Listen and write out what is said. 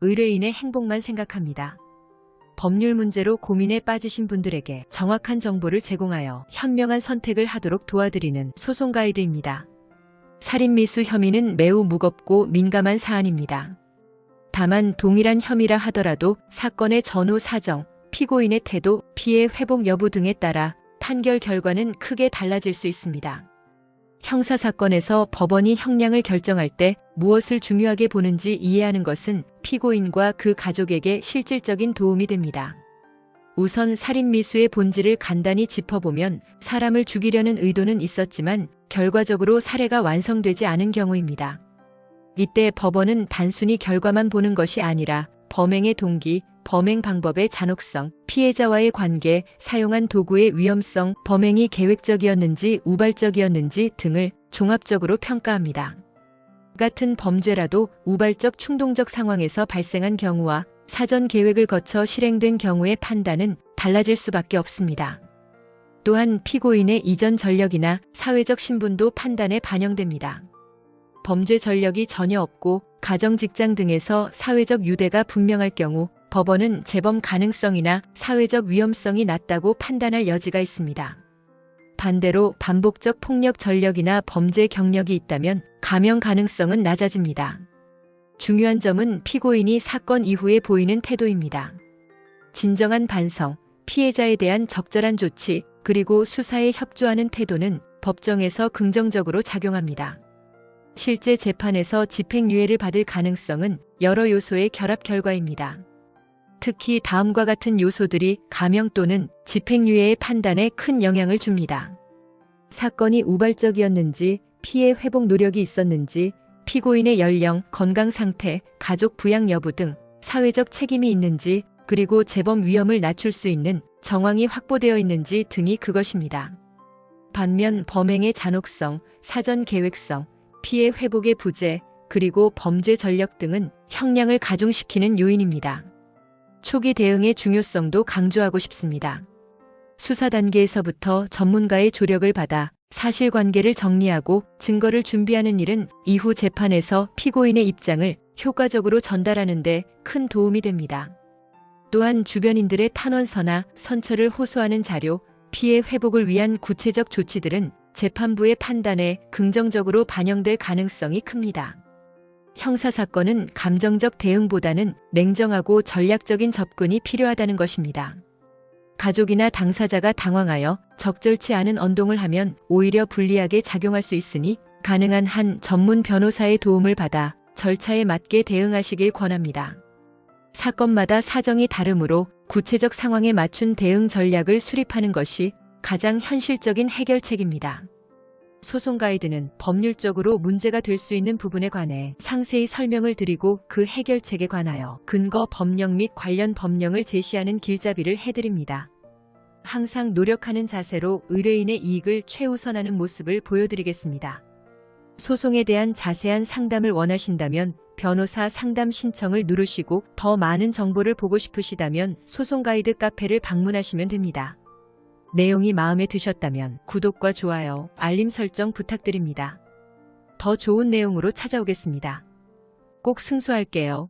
의뢰인의 행복만 생각합니다. 법률 문제로 고민에 빠지신 분들에게 정확한 정보를 제공하여 현명한 선택을 하도록 도와드리는 소송 가이드입니다. 살인미수 혐의는 매우 무겁고 민감한 사안입니다. 다만 동일한 혐의라 하더라도 사건의 전후 사정, 피고인의 태도, 피해 회복 여부 등에 따라 판결 결과는 크게 달라질 수 있습니다. 형사사건에서 법원이 형량을 결정할 때 무엇을 중요하게 보는지 이해하는 것은 피고인과 그 가족에게 실질적인 도움이 됩니다. 우선 살인미수의 본질을 간단히 짚어보면 사람을 죽이려는 의도는 있었지만 결과적으로 살해가 완성되지 않은 경우입니다. 이때 법원은 단순히 결과만 보는 것이 아니라 범행의 동기, 범행 방법의 잔혹성, 피해자와의 관계, 사용한 도구의 위험성, 범행이 계획적이었는지 우발적이었는지 등을 종합적으로 평가합니다. 같은 범죄라도 우발적 충동적 상황에서 발생한 경우와 사전 계획을 거쳐 실행된 경우의 판단은 달라질 수밖에 없습니다. 또한 피고인의 이전 전력이나 사회적 신분도 판단에 반영됩니다. 범죄 전력이 전혀 없고 가정, 직장 등에서 사회적 유대가 분명할 경우 법원은 재범 가능성이나 사회적 위험성이 낮다고 판단할 여지가 있습니다. 반대로 반복적 폭력 전력이나 범죄 경력이 있다면 감형 가능성은 낮아집니다. 중요한 점은 피고인이 사건 이후에 보이는 태도입니다. 진정한 반성, 피해자에 대한 적절한 조치, 그리고 수사에 협조하는 태도는 법정에서 긍정적으로 작용합니다. 실제 재판에서 집행유예를 받을 가능성은 여러 요소의 결합 결과입니다. 특히 다음과 같은 요소들이 감형 또는 집행유예의 판단에 큰 영향을 줍니다. 사건이 우발적이었는지, 피해 회복 노력이 있었는지, 피고인의 연령, 건강 상태, 가족 부양 여부 등 사회적 책임이 있는지, 그리고 재범 위험을 낮출 수 있는 정황이 확보되어 있는지 등이 그것입니다. 반면 범행의 잔혹성, 사전 계획성, 피해 회복의 부재, 그리고 범죄 전력 등은 형량을 가중시키는 요인입니다. 초기 대응의 중요성도 강조하고 싶습니다. 수사 단계에서부터 전문가의 조력을 받아 사실관계를 정리하고 증거를 준비하는 일은 이후 재판에서 피고인의 입장을 효과적으로 전달하는 데 큰 도움이 됩니다. 또한 주변인들의 탄원서나 선처를 호소하는 자료, 피해 회복을 위한 구체적 조치들은 재판부의 판단에 긍정적으로 반영될 가능성이 큽니다. 형사사건은 감정적 대응보다는 냉정하고 전략적인 접근이 필요하다는 것입니다. 가족이나 당사자가 당황하여 적절치 않은 언동을 하면 오히려 불리하게 작용할 수 있으니 가능한 한 전문 변호사의 도움을 받아 절차에 맞게 대응하시길 권합니다. 사건마다 사정이 다르므로 구체적 상황에 맞춘 대응 전략을 수립하는 것이 가장 현실적인 해결책입니다. 소송 가이드는 법률적으로 문제가 될 수 있는 부분에 관해 상세히 설명을 드리고 그 해결책에 관하여 근거 법령 및 관련 법령을 제시하는 길잡이를 해드립니다. 항상 노력하는 자세로 의뢰인의 이익을 최우선하는 모습을 보여드리겠습니다. 소송에 대한 자세한 상담을 원하신다면 변호사 상담 신청을 누르시고 더 많은 정보를 보고 싶으시다면 소송 가이드 카페를 방문하시면 됩니다. 내용이 마음에 드셨다면 구독과 좋아요, 알림 설정 부탁드립니다. 더 좋은 내용으로 찾아오겠습니다. 꼭 승소할게요.